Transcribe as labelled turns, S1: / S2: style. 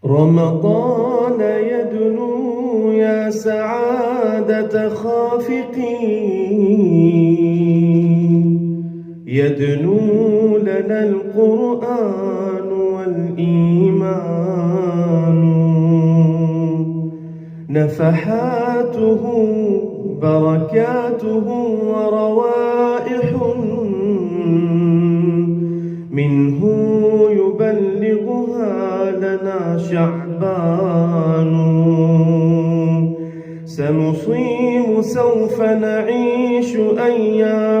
S1: رمضان يدنو يا سعادة خافقين، يدنو لنا القرآن والإيمان، نفحاته بركاته وروائح منه يبلغها لنا شعبان. سنصيم سوف نعيش أيام